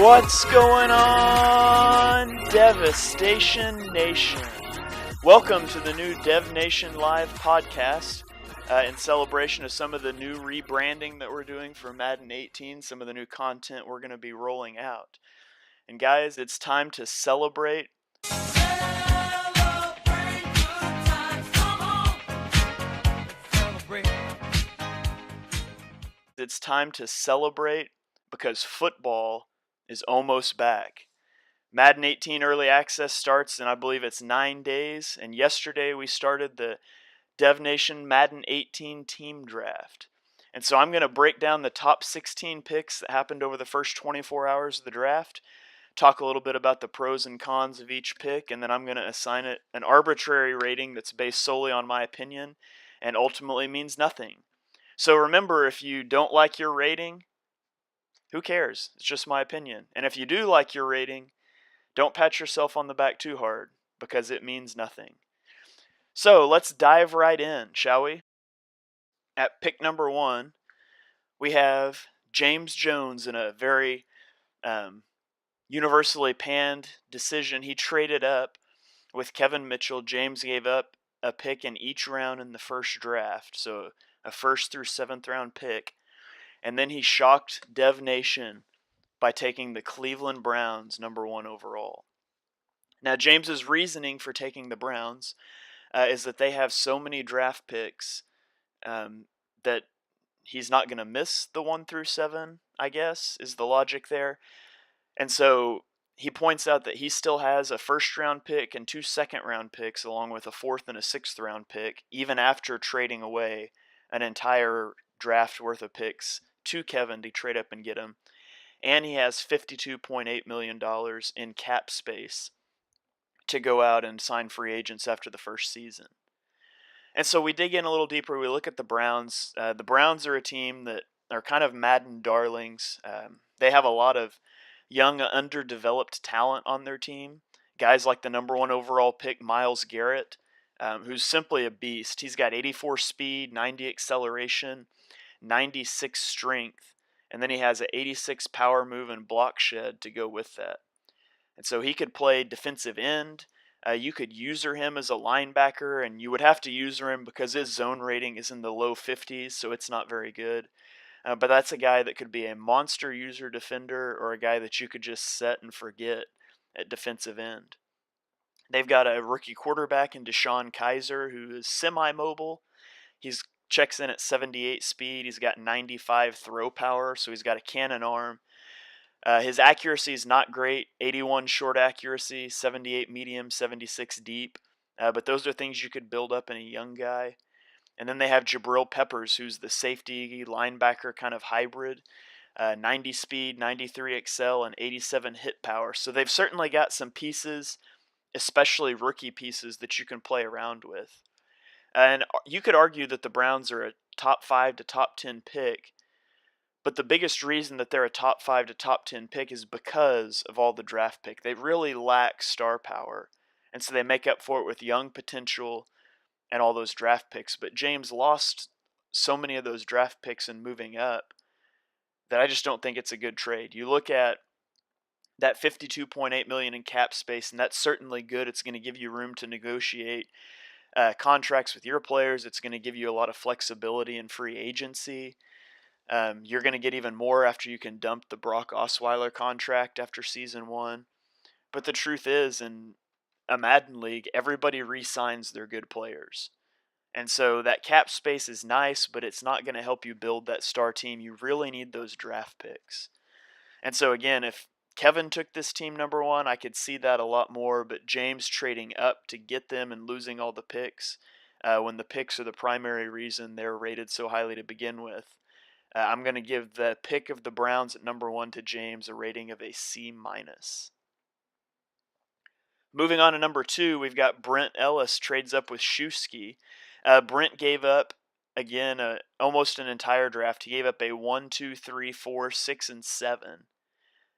What's going on, Devastation Nation? Welcome to the new Dev Nation Live podcast in celebration of some of the new rebranding that we're doing for Madden 18, some of the new content we're going to be rolling out. And guys, it's time to celebrate. It's time to celebrate because football is almost back. Madden 18 Early Access starts in, I believe it's 9 days, and yesterday we started the Dev Nation Madden 18 Team Draft. And so I'm going to break down the top 16 picks that happened over the first 24 hours of the draft, talk a little bit about the pros and cons of each pick, and then I'm going to assign it an arbitrary rating that's based solely on my opinion and ultimately means nothing. So remember, if you don't like your rating, who cares? It's just my opinion. And if you do like your rating, don't pat yourself on the back too hard, because it means nothing. So let's dive right in, shall we? At pick number 1, we have James Jones in a very universally panned decision. He traded up with Kevin Mitchell. James gave up a pick in each round in the first draft, so a first through 7th round pick. And then he shocked Dev Nation by taking the Cleveland Browns number 1 overall. Now, James's reasoning for taking the Browns is that they have so many draft picks that he's not going to miss the 1 through 7, I guess, is the logic there. And so he points out that he still has a first-round pick and 2 second-round picks, along with a 4th and a 6th-round pick, even after trading away an entire draft worth of picks to Kevin to trade up and get him. And he has $52.8 million in cap space to go out and sign free agents after the first season. And so we dig in a little deeper. We look at the Browns. The Browns are a team that are kind of Madden darlings. They have a lot of young, underdeveloped talent on their team. Guys like the number 1 overall pick, Myles Garrett, who's simply a beast. He's got 84 speed, 90 acceleration, 96 strength, and then he has an 86 power move and block shed to go with that. And so he could play defensive end. You could user him as a linebacker, and you would have to user him because his zone rating is in the low 50s, so it's not very good. But that's a guy that could be a monster user defender or a guy that you could just set and forget at defensive end. They've got a rookie quarterback in Deshaun Kaiser who is semi-mobile. He's checks in at 78 speed. He's got 95 throw power, so he's got a cannon arm. His accuracy is not great. 81 short accuracy, 78 medium, 76 deep. But those are things you could build up in a young guy. And then they have Jabril Peppers, who's the safety linebacker kind of hybrid. 90 speed, 93 excel, and 87 hit power. So they've certainly got some pieces, especially rookie pieces, that you can play around with. And you could argue that the Browns are a top 5 to top 10 pick, but the biggest reason that they're a top 5 to top 10 pick is because of all the draft pick. They really lack star power, and so they make up for it with young potential and all those draft picks. But James lost so many of those draft picks in moving up that I just don't think it's a good trade. You look at that $52.8 million in cap space, and that's certainly good. It's going to give you room to negotiate contracts with your players. It's going to give you a lot of flexibility in free agency. You're going to get even more after you can dump the Brock Osweiler contract after season 1. But the truth is, in a Madden league, everybody re-signs their good players. And so that cap space is nice, but it's not going to help you build that star team. You really need those draft picks. And so again, if Kevin took this team number 1, I could see that a lot more, but James trading up to get them and losing all the picks, when the picks are the primary reason they're rated so highly to begin with, I'm going to give the pick of the Browns at number 1 to James a rating of a C-. Moving on to number 2, we've got Brent Ellis trades up with Shusky. Brent gave up, again, almost an entire draft. He gave up a 1, 2, 3, 4, 6, and 7.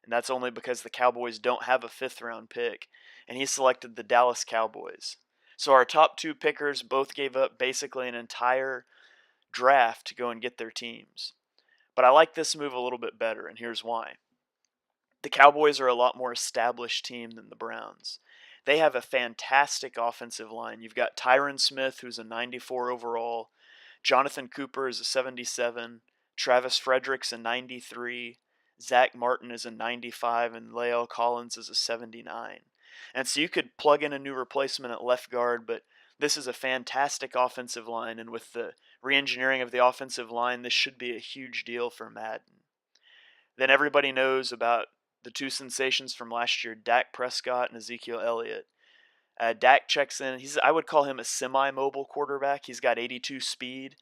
And that's only because the Cowboys don't have a 5th round pick. And he selected the Dallas Cowboys. So our top 2 pickers both gave up basically an entire draft to go and get their teams. But I like this move a little bit better, and here's why. The Cowboys are a lot more established team than the Browns. They have a fantastic offensive line. You've got Tyron Smith, who's a 94 overall. Jonathan Cooper is a 77. Travis Frederick's a 93. Zach Martin is a 95. And Lael Collins is a 79. And so you could plug in a new replacement at left guard, but this is a fantastic offensive line. And with the re-engineering of the offensive line, this should be a huge deal for Madden. Then everybody knows about the two sensations from last year, Dak Prescott and Ezekiel Elliott. Dak checks in. I would call him a semi-mobile quarterback. He's got 82 speed,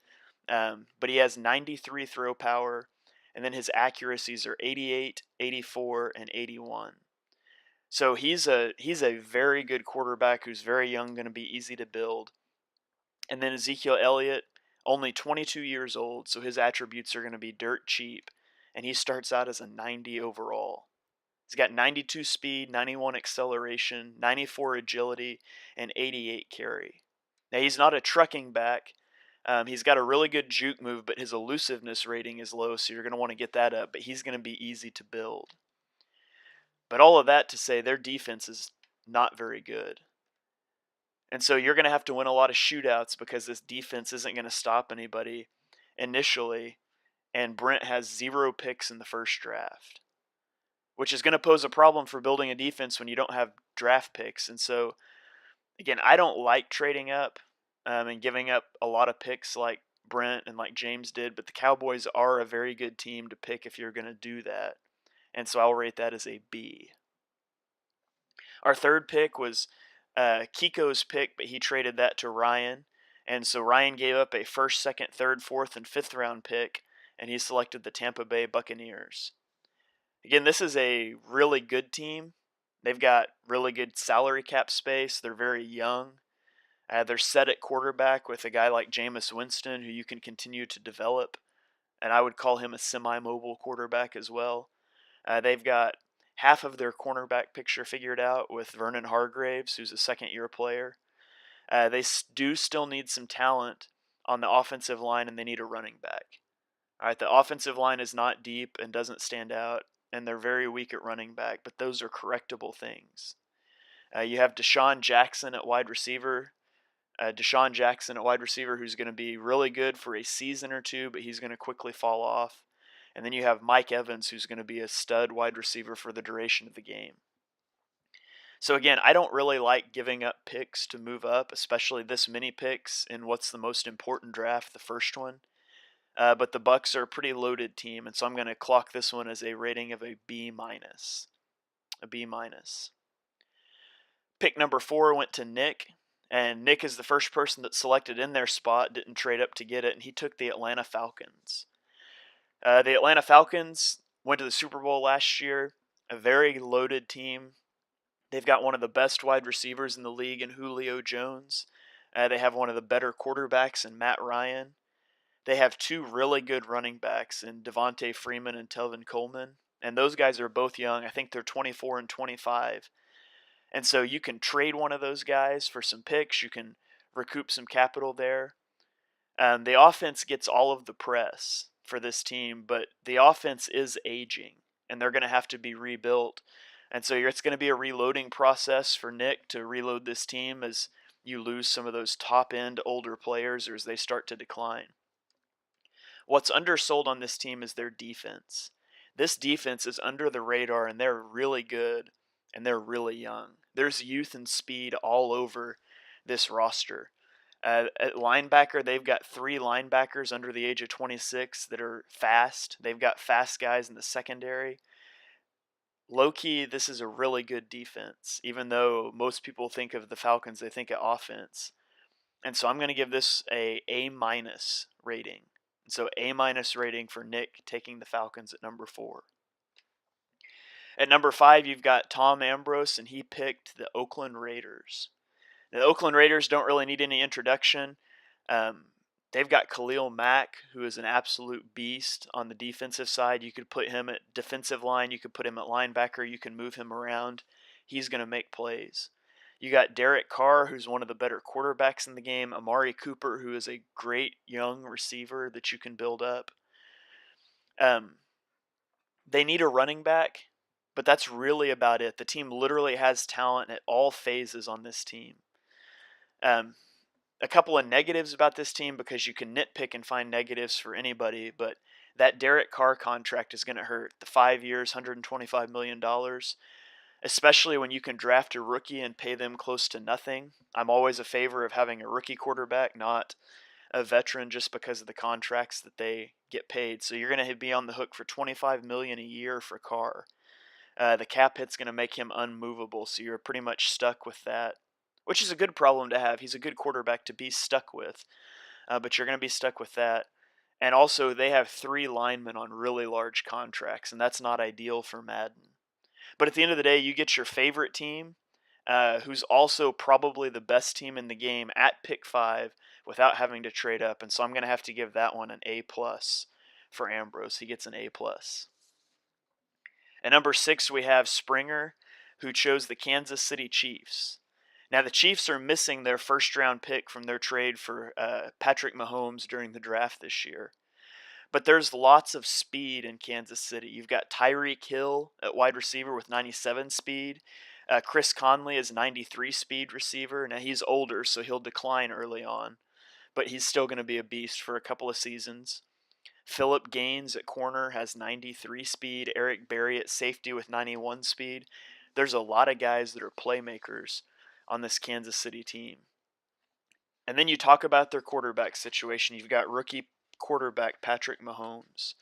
but he has 93 throw power, and then his accuracies are 88, 84, and 81. So he's a very good quarterback who's very young, going to be easy to build. And then Ezekiel Elliott, only 22 years old, so his attributes are going to be dirt cheap, and he starts out as a 90 overall. He's got 92 speed, 91 acceleration, 94 agility, and 88 carry. Now, he's not a trucking back. He's got a really good juke move, but his elusiveness rating is low, so you're going to want to get that up, but he's going to be easy to build. But all of that to say their defense is not very good. And so you're going to have to win a lot of shootouts because this defense isn't going to stop anybody initially, and Brent has 0 picks in the first draft, which is going to pose a problem for building a defense when you don't have draft picks. And so, again, I don't like trading up and giving up a lot of picks like Brent and like James did, but the Cowboys are a very good team to pick if you're going to do that. And so I'll rate that as a B. Our third pick was Kiko's pick, but he traded that to Ryan. And so Ryan gave up a first, second, third, fourth, and fifth round pick, and he selected the Tampa Bay Buccaneers. Again, this is a really good team. They've got really good salary cap space. They're very young. They're set at quarterback with a guy like Jameis Winston, who you can continue to develop. And I would call him a semi-mobile quarterback as well. They've got half of their cornerback picture figured out with Vernon Hargraves, who's a second-year player. They do still need some talent on the offensive line, and they need a running back. All right, the offensive line is not deep and doesn't stand out, and they're very weak at running back, but those are correctable things. You have Deshaun Jackson at wide receiver. Who's going to be really good for a season or two, but he's going to quickly fall off. And then you have Mike Evans, who's going to be a stud wide receiver for the duration of the game. So again, I don't really like giving up picks to move up, especially this many picks in what's the most important draft, the first one. But the Bucs are a pretty loaded team, and so I'm going to clock this one as a rating of a B-. A B-. Pick number 4 went to Nick, and Nick is the first person that selected in their spot, didn't trade up to get it, and he took the Atlanta Falcons. The Atlanta Falcons went to the Super Bowl last year, a very loaded team. They've got one of the best wide receivers in the league in Julio Jones. They have one of the better quarterbacks in Matt Ryan. They have 2 really good running backs in Devontae Freeman and Telvin Coleman. And those guys are both young. I think they're 24 and 25. And so you can trade one of those guys for some picks. You can recoup some capital there. The offense gets all of the press for this team, but the offense is aging, and they're going to have to be rebuilt. And so it's going to be a reloading process for Nick to reload this team as you lose some of those top-end older players or as they start to decline. What's undersold on this team is their defense. This defense is under the radar, and they're really good, and they're really young. There's youth and speed all over this roster. At linebacker, they've got 3 linebackers under the age of 26 that are fast. They've got fast guys in the secondary. Low-key, this is a really good defense, even though most people think of the Falcons, they think of offense. And so I'm going to give this a A- rating. So A- rating for Nick taking the Falcons at number 4. At number 5, you've got Tom Ambrose, and he picked the Oakland Raiders. The Oakland Raiders don't really need any introduction. They've got Khalil Mack, who is an absolute beast on the defensive side. You could put him at defensive line. You could put him at linebacker. You can move him around. He's going to make plays. You got Derek Carr, who's one of the better quarterbacks in the game. Amari Cooper, who is a great young receiver that you can build up. They need a running back. but that's really about it. The team literally has talent at all phases on this team. Um, a couple of negatives about this team, because you can nitpick and find negatives for anybody, but that Derek Carr contract is going to hurt. The 5 years, $125 million, especially when you can draft a rookie and pay them close to nothing. I'm always a favor of having a rookie quarterback, not a veteran, just because of the contracts that they get paid. So you're going to be on the hook for $25 million a year for Carr. The cap hit's going to make him unmovable, so you're pretty much stuck with that, which is a good problem to have. He's a good quarterback to be stuck with, but you're going to be stuck with that. And also, they have 3 linemen on really large contracts, and that's not ideal for Madden. But at the end of the day, you get your favorite team, who's also probably the best team in the game, at pick 5 without having to trade up. And so I'm going to have to give that one an A+ for Ambrose. He gets an A+. At number 6, we have Springer, who chose the Kansas City Chiefs. Now, the Chiefs are missing their first-round pick from their trade for Patrick Mahomes during the draft this year. But there's lots of speed in Kansas City. You've got Tyreek Hill at wide receiver with 97 speed. Chris Conley is 93 speed receiver. Now, he's older, so he'll decline early on, but he's still going to be a beast for a couple of seasons. Phillip Gaines at corner has 93 speed. Eric Berry at safety with 91 speed. There's a lot of guys that are playmakers on this Kansas City team. And then you talk about their quarterback situation. You've got rookie quarterback Patrick Mahomes.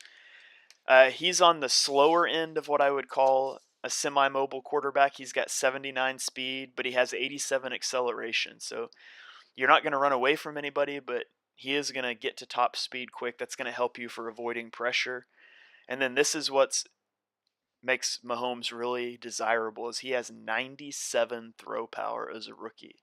He's on the slower end of what I would call a semi-mobile quarterback. He's got 79 speed, but he has 87 acceleration. So you're not going to run away from anybody, but he is going to get to top speed quick. That's going to help you for avoiding pressure. And then this is what makes Mahomes really desirable, is he has 97 throw power as a rookie.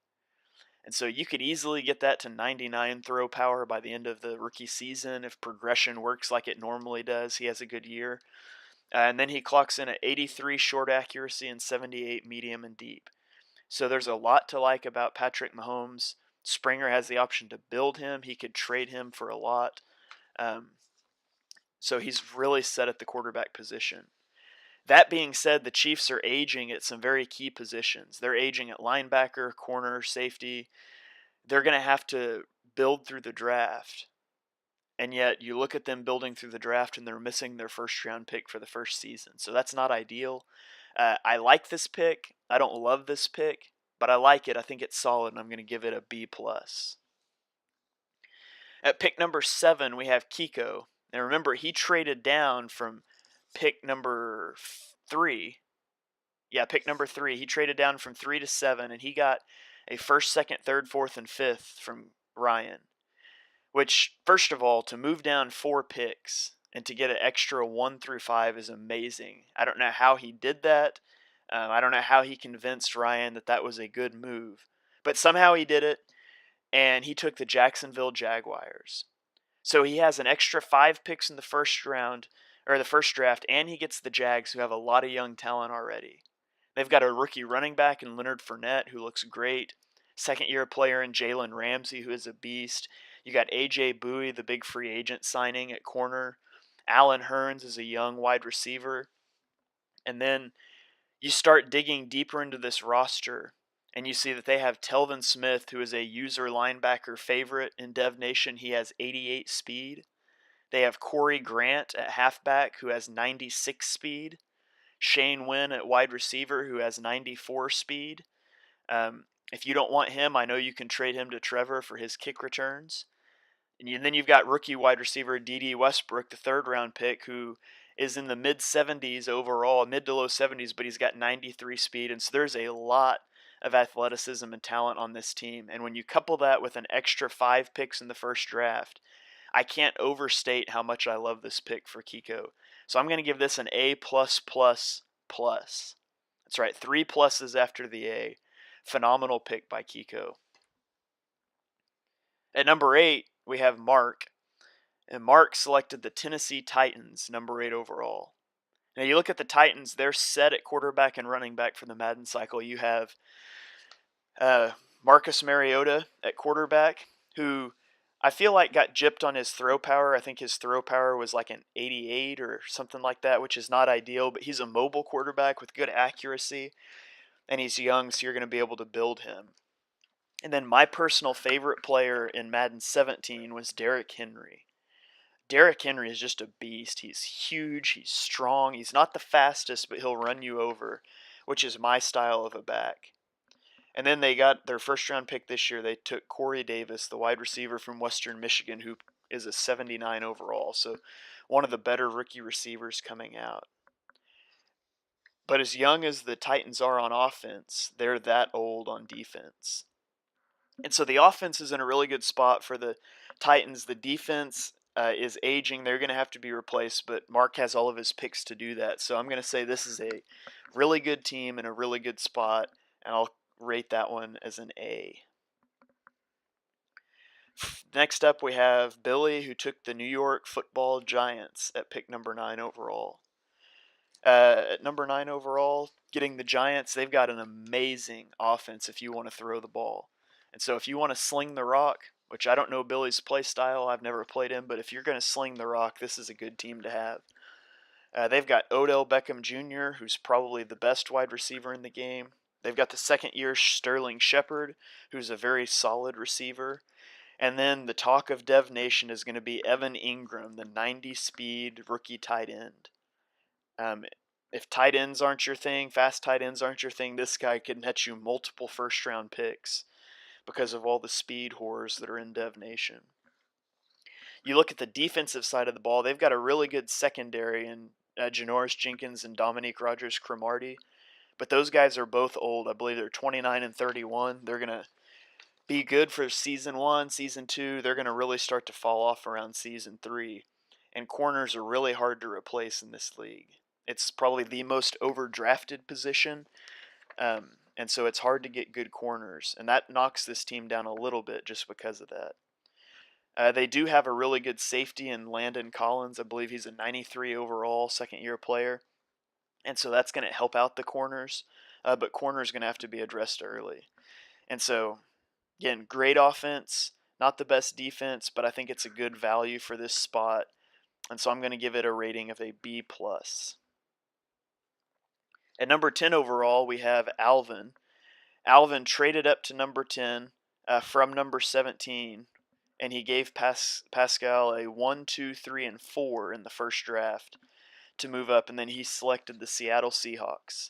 And so you could easily get that to 99 throw power by the end of the rookie season if progression works like it normally does. He has a good year. And then he clocks in at 83 short accuracy and 78 medium and deep. So there's a lot to like about Patrick Mahomes. Springer has the option to build him. He could trade him for a lot. So he's really set at the quarterback position. That being said, the Chiefs are aging at some very key positions. They're aging at linebacker, corner, safety. They're going to have to build through the draft. And yet you look at them building through the draft and they're missing their first-round pick for the first season. So that's not ideal. I like this pick. I don't love this pick, but I like it. I think it's solid, and I'm going to give it a B+. At pick number 7, we have Kiko. Now remember, he traded down from pick number 3. Yeah, pick number 3. He traded down from 3 to 7, and he got a 1st, 2nd, 3rd, 4th, and 5th from Ryan. Which, first of all, to move down 4 picks and to get an extra 1 through 5 is amazing. I don't know how he did that. I don't know how he convinced Ryan that that was a good move. But somehow he did it, and he took the Jacksonville Jaguars. So he has an extra 5 picks in the first round, or the first draft, and he gets the Jags, who have a lot of young talent already. They've got a rookie running back in Leonard Fournette, who looks great. Second-year player in Jalen Ramsey, who is a beast. You got A.J. Bowie, the big free agent signing at corner. Allen Hurns is a young wide receiver. And then you start digging deeper into this roster, and you see that they have Telvin Smith, who is a user linebacker favorite in Dev Nation. He has 88 speed. They have Corey Grant at halfback, who has 96 speed. Shane Wynn at wide receiver, who has 94 speed. If you don't want him, I know you can trade him to Trevor for his kick returns. And then you've got rookie wide receiver D.D. Westbrook, the 3rd-round pick, who is in the mid-70s overall, mid to low 70s, but he's got 93 speed. And so there's a lot of athleticism and talent on this team. And when you couple that with an extra 5 picks in the first draft, I can't overstate how much I love this pick for Kiko. So I'm going to give this an A+++. That's right, 3 pluses after the A. Phenomenal pick by Kiko. At number 8, we have Mark. And Mark selected the Tennessee Titans, number 8 overall. Now you look at the Titans, they're set at quarterback and running back for the Madden cycle. You have Marcus Mariota at quarterback, who I feel like got gypped on his throw power. I think his throw power was like an 88 or something like that, which is not ideal, but he's a mobile quarterback with good accuracy, and he's young, so you're going to be able to build him. And then my personal favorite player in Madden 17 was Derrick Henry. Derrick Henry is just a beast. He's huge, he's strong, he's not the fastest, but he'll run you over, which is my style of a back. And then they got their first round pick this year. They took Corey Davis, the wide receiver from Western Michigan, who is a 79 overall. So one of the better rookie receivers coming out. But as young as the Titans are on offense, they're that old on defense. And so the offense is in a really good spot for the Titans. The defense is aging. They're going to have to be replaced, but Mark has all of his picks to do that. So I'm going to say this is a really good team in a really good spot, and I'll rate that one as an A. Next up, we have Billy, who took the New York Football Giants at pick number 9 overall. At number 9 overall, getting the Giants, they've got an amazing offense if you want to throw the ball. And so if you want to sling the rock, which I don't know Billy's play style, I've never played him, but if you're going to sling the rock, this is a good team to have. They've got Odell Beckham Jr., who's probably the best wide receiver in the game. They've got the second-year Sterling Shepard, who's a very solid receiver. And then the talk of Dev Nation is going to be Evan Ingram, the 90-speed rookie tight end. If tight ends aren't your thing, fast tight ends aren't your thing, this guy could net you multiple first-round picks because of all the speed whores that are in Dev Nation. You look at the defensive side of the ball, they've got a really good secondary in Janoris Jenkins and Dominique Rodgers-Cromartie. But those guys are both old. I believe they're 29 and 31. They're going to be good for season 1, season 2. They're going to really start to fall off around season 3. And corners are really hard to replace in this league. It's probably the most overdrafted position. And so it's hard to get good corners. And that knocks this team down a little bit just because of that. They do have a really good safety in Landon Collins. I believe he's a 93 overall second-year player. And so that's going to help out the corners. But corners going to have to be addressed early. And so, again, great offense. Not the best defense, but I think it's a good value for this spot. And so I'm going to give it a rating of a B+. At number 10 overall, we have Alvin. Alvin traded up to number 10 from number 17, and he gave Pascal a 1, 2, 3, and 4 in the first draft to move up, and then he selected the Seattle Seahawks.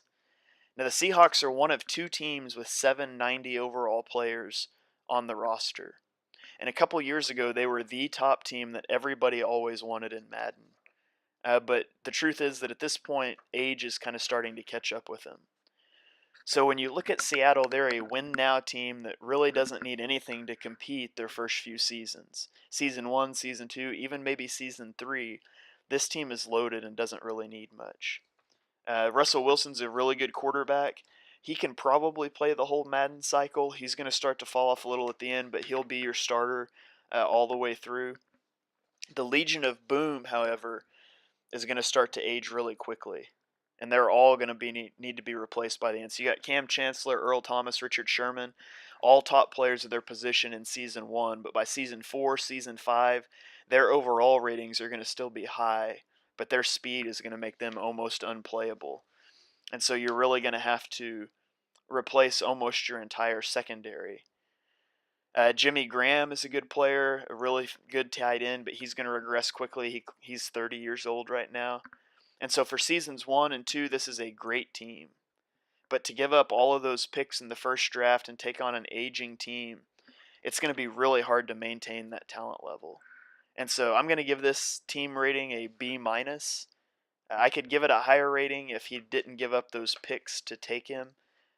Now, the Seahawks are one of 2 teams with 790 overall players on the roster. And a couple years ago, they were the top team that everybody always wanted in Madden. But the truth is that at this point, age is kind of starting to catch up with them. So when you look at Seattle, they're a win-now team that really doesn't need anything to compete their first few seasons. Season 1, Season 2, even maybe Season 3, this team is loaded and doesn't really need much. Russell Wilson's a really good quarterback. He can probably play the whole Madden cycle. He's going to start to fall off a little at the end, but he'll be your starter all the way through. The Legion of Boom, however, is going to start to age really quickly. And they're all going to need to be replaced by the end. So you got Cam Chancellor, Earl Thomas, Richard Sherman, all top players of their position in Season 1. But by Season 4, Season 5, their overall ratings are going to still be high. But their speed is going to make them almost unplayable. And so you're really going to have to replace almost your entire secondary. Jimmy Graham is a good player, a really good tight end, but he's going to regress quickly. He's 30 years old right now. And so for seasons 1 and 2, this is a great team. But to give up all of those picks in the first draft and take on an aging team, it's going to be really hard to maintain that talent level. And so I'm going to give this team rating a B-. I could give it a higher rating if he didn't give up those picks to take him.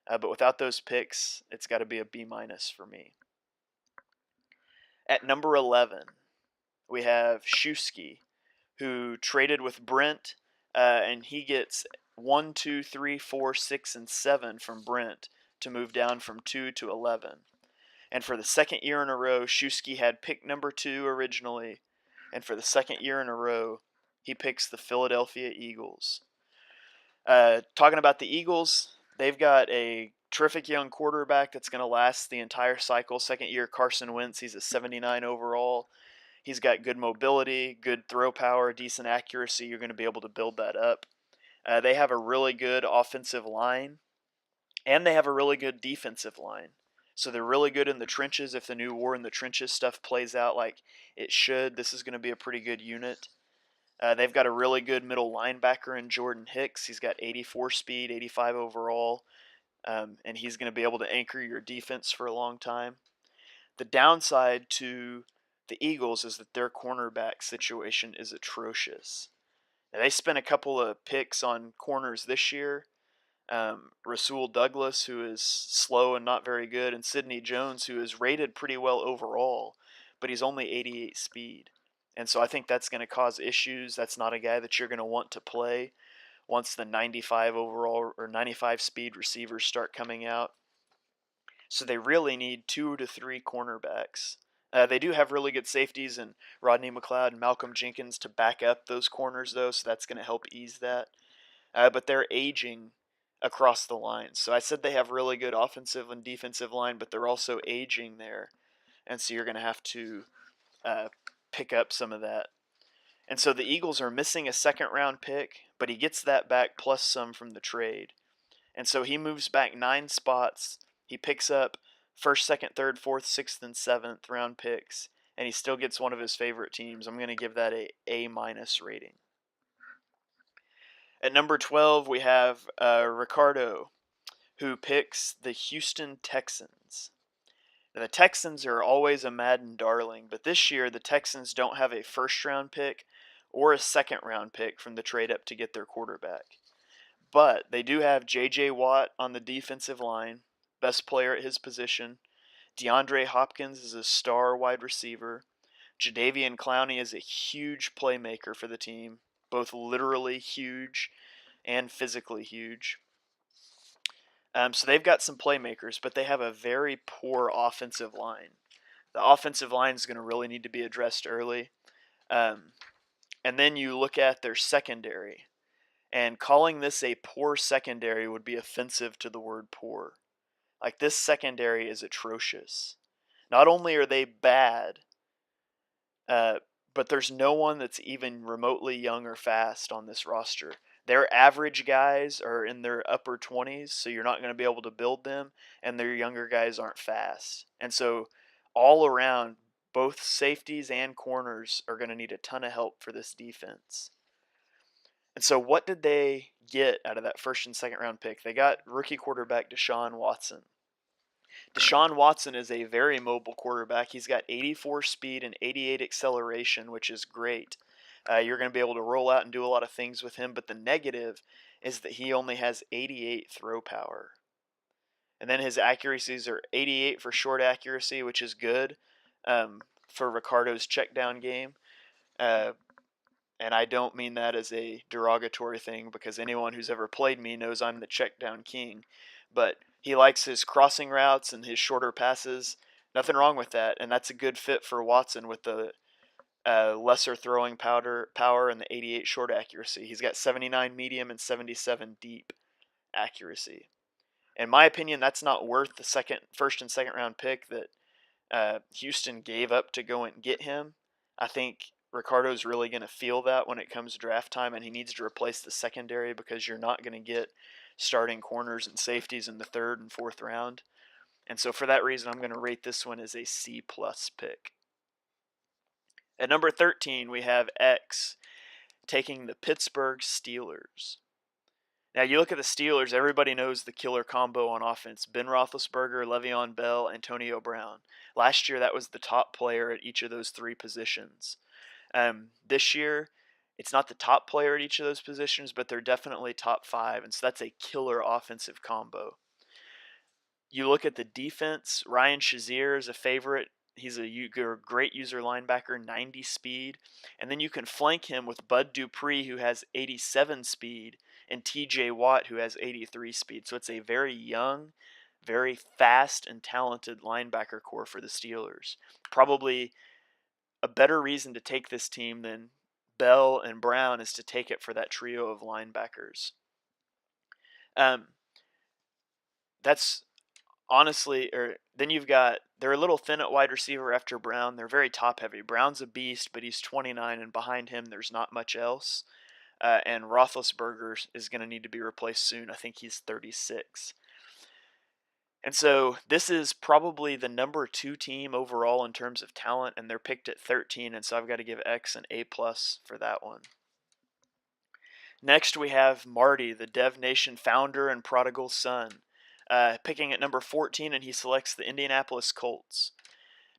But without those picks, it's got to be a B- for me. At number 11, we have Shusky, who traded with Brent, and he gets 1, 2, 3, 4, 6, and 7 from Brent to move down from 2 to 11. And for the second year in a row, Shusky had pick number 2 originally, and for the second year in a row, he picks the Philadelphia Eagles. Talking about the Eagles, they've got a terrific young quarterback that's going to last the entire cycle. Second year, Carson Wentz, he's a 79 overall. He's got good mobility, good throw power, decent accuracy. You're going to be able to build that up. They have a really good offensive line, and they have a really good defensive line. So they're really good in the trenches. If the new War in the Trenches stuff plays out like it should, this is going to be a pretty good unit. They've got a really good middle linebacker in Jordan Hicks. He's got 84 speed, 85 overall, and he's going to be able to anchor your defense for a long time. The downside to the Eagles is that their cornerback situation is atrocious. Now, they spent a couple of picks on corners this year. Rasul Douglas, who is slow and not very good, and Sidney Jones, who is rated pretty well overall, but he's only 88 speed. And so I think that's going to cause issues. That's not a guy that you're going to want to play once the 95 overall or 95 speed receivers start coming out. So they really need 2 to 3 cornerbacks. They do have really good safeties and Rodney McLeod and Malcolm Jenkins to back up those corners, though, so that's going to help ease that. But they're aging across the line. So I said they have really good offensive and defensive line, but they're also aging there. And so you're going to have to pick up some of that. And so the Eagles are missing a second-round pick, but he gets that back plus some from the trade. And so he moves back 9 spots. He picks up first, second, third, fourth, sixth, and seventh round picks, and he still gets one of his favorite teams. I'm going to give that a A- rating. At number 12, we have Ricardo, who picks the Houston Texans. Now, the Texans are always a Madden darling, but this year the Texans don't have a first-round pick or a second-round pick from the trade up to get their quarterback. But they do have J.J. Watt on the defensive line, best player at his position. DeAndre Hopkins is a star wide receiver. Jadeveon Clowney is a huge playmaker for the team, both literally huge and physically huge. So they've got some playmakers, but they have a very poor offensive line. The offensive line is going to really need to be addressed early. And then you look at their secondary. And calling this a poor secondary would be offensive to the word poor. Like, this secondary is atrocious. Not only are they bad, but there's no one that's even remotely young or fast on this roster. Their average guys are in their upper 20s, so you're not going to be able to build them, and their younger guys aren't fast. And so all around, both safeties and corners are going to need a ton of help for this defense. And so what did they get out of that first and second round pick? They got rookie quarterback Deshaun Watson. Deshaun Watson is a very mobile quarterback. He's got 84 speed and 88 acceleration, which is great. You're going to be able to roll out and do a lot of things with him, but the negative is that he only has 88 throw power. And then his accuracies are 88 for short accuracy, which is good for Ricardo's check down game. And I don't mean that as a derogatory thing, because anyone who's ever played me knows I'm the check down king. But he likes his crossing routes and his shorter passes. Nothing wrong with that, and that's a good fit for Watson with the lesser throwing power and the 88 short accuracy. He's got 79 medium and 77 deep accuracy. In my opinion, that's not worth the first and second round pick that Houston gave up to go and get him. I think Ricardo's really going to feel that when it comes draft time, and he needs to replace the secondary because you're not going to get starting corners and safeties in the third and fourth round. And so for that reason, I'm going to rate this one as a C+ pick. At number 13, we have X taking the Pittsburgh Steelers. Now, you look at the Steelers, everybody knows the killer combo on offense. Ben Roethlisberger, Le'Veon Bell, Antonio Brown. Last year, that was the top player at each of those 3 positions. This year, it's not the top player at each of those positions, but they're definitely top 5, and so that's a killer offensive combo. You look at the defense, Ryan Shazier is a favorite. He's a great user linebacker, 90 speed. And then you can flank him with Bud Dupree, who has 87 speed, and TJ Watt, who has 83 speed. So it's a very young, very fast, and talented linebacker core for the Steelers. Probably a better reason to take this team than Bell and Brown is to take it for that trio of linebackers. that's honestly, or then they're a little thin at wide receiver after Brown. They're very top heavy. Brown's a beast, but he's 29, and behind him, there's not much else. And Roethlisberger is going to need to be replaced soon. I think he's 36. And so this is probably the number 2 team overall in terms of talent, and they're picked at 13, and so I've got to give X an A+ for that one. Next, we have Marty, the Dev Nation founder and prodigal son, picking at number 14, and he selects the Indianapolis Colts.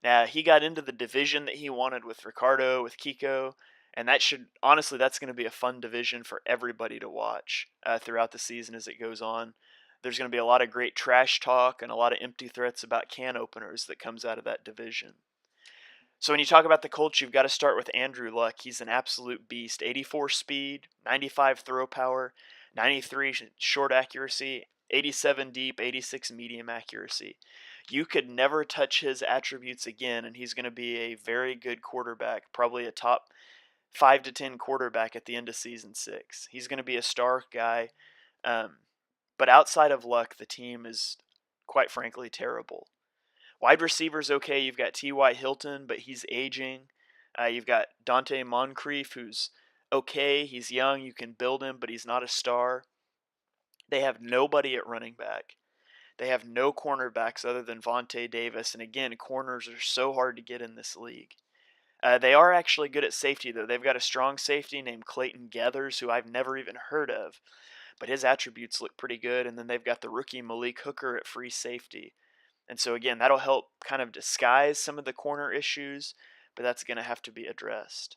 Now, he got into the division that he wanted with Ricardo, with Kiko, and that's going to be a fun division for everybody to watch throughout the season as it goes on. There's going to be a lot of great trash talk and a lot of empty threats about can openers that comes out of that division. So when you talk about the Colts, you've got to start with Andrew Luck. He's an absolute beast. 84 speed, 95 throw power, 93 short accuracy, 87 deep, 86 medium accuracy. You could never touch his attributes again, and he's going to be a very good quarterback, probably a top 5 to 10 quarterback at the end of season 6. He's going to be a star guy. But outside of Luck, the team is, quite frankly, terrible. Wide receivers, okay, you've got T.Y. Hilton, but he's aging. You've got Dante Moncrief, who's okay. He's young. You can build him, but he's not a star. They have nobody at running back. They have no cornerbacks other than Vontae Davis. And again, corners are so hard to get in this league. They are actually good at safety, though. They've got a strong safety named Clayton Geathers, who I've never even heard of. But his attributes look pretty good. And then they've got the rookie Malik Hooker at free safety. And so again, that'll help kind of disguise some of the corner issues, but that's going to have to be addressed.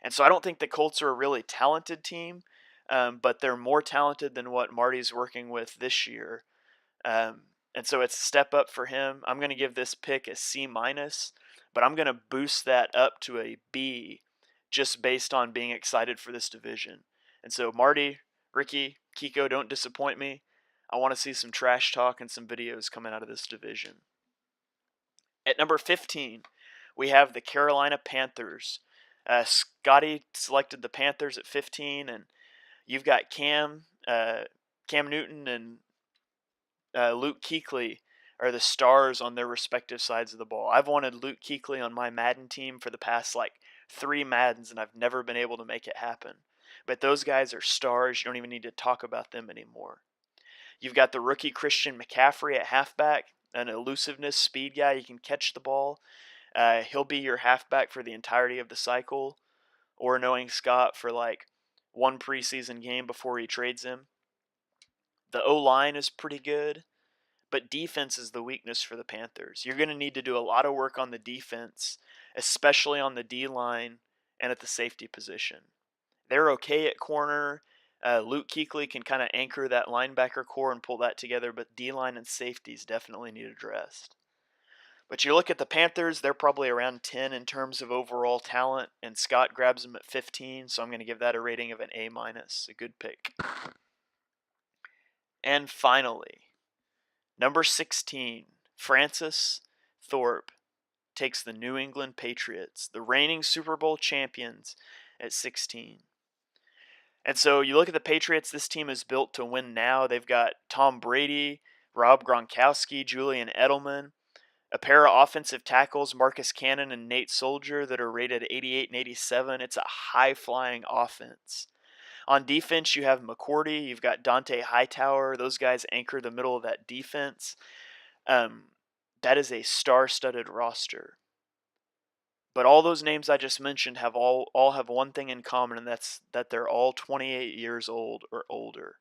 And so I don't think the Colts are a really talented team, but they're more talented than what Marty's working with this year. And so it's a step up for him. I'm going to give this pick a C-, but I'm going to boost that up to a B just based on being excited for this division. And so Marty, Ricky, Kiko, don't disappoint me. I want to see some trash talk and some videos coming out of this division. At number 15, we have the Carolina Panthers. Scotty selected the Panthers at 15, and you've got Cam Newton and Luke Kuechly are the stars on their respective sides of the ball. I've wanted Luke Kuechly on my Madden team for the past 3 Maddens, and I've never been able to make it happen. But those guys are stars. You don't even need to talk about them anymore. You've got the rookie Christian McCaffrey at halfback, an elusiveness speed guy. He can catch the ball. He'll be your halfback for the entirety of the cycle, or knowing Scott for one preseason game before he trades him. The O-line is pretty good, but defense is the weakness for the Panthers. You're going to need to do a lot of work on the defense, especially on the D-line and at the safety position. They're okay at corner. Luke Kuechly can kind of anchor that linebacker core and pull that together, but D-line and safeties definitely need addressed. But you look at the Panthers, they're probably around 10 in terms of overall talent, and Scott grabs them at 15, so I'm going to give that a rating of an A-, a good pick. And finally, number 16, Francis Thorpe takes the New England Patriots, the reigning Super Bowl champions, at 16. And so you look at the Patriots, this team is built to win now. They've got Tom Brady, Rob Gronkowski, Julian Edelman, a pair of offensive tackles, Marcus Cannon and Nate Soldier, that are rated 88 and 87. It's a high-flying offense. On defense, you have McCourty, you've got Dante Hightower. Those guys anchor the middle of that defense. That is a star-studded roster. But all those names I just mentioned have all have one thing in common, and that's that they're all 28 years old or older.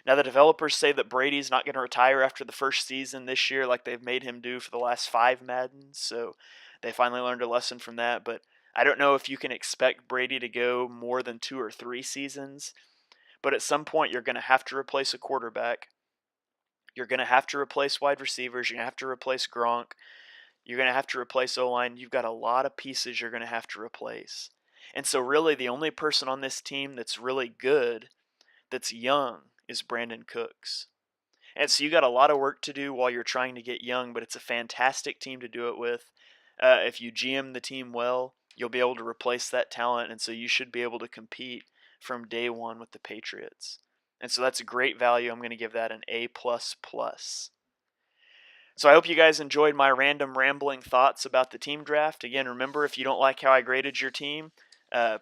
Now, the developers say that Brady's not going to retire after the first season this year like they've made him do for the last 5 Maddens, so they finally learned a lesson from that. But I don't know if you can expect Brady to go more than 2 or 3 seasons. But at some point, you're going to have to replace a quarterback. You're going to have to replace wide receivers. You're going to have to replace Gronk. You're going to have to replace O-line. You've got a lot of pieces you're going to have to replace. And so really the only person on this team that's really good, that's young, is Brandon Cooks. And so you got a lot of work to do while you're trying to get young, but it's a fantastic team to do it with. If you GM the team well, you'll be able to replace that talent, and so you should be able to compete from day one with the Patriots. And so that's a great value. I'm going to give that an A++. So I hope you guys enjoyed my random rambling thoughts about the team draft. Again, remember, if you don't like how I graded your team,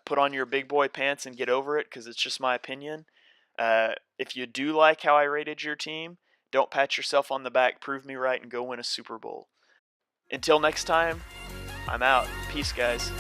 put on your big boy pants and get over it, because it's just my opinion. If you do like how I rated your team, don't pat yourself on the back, prove me right, and go win a Super Bowl. Until next time, I'm out. Peace, guys.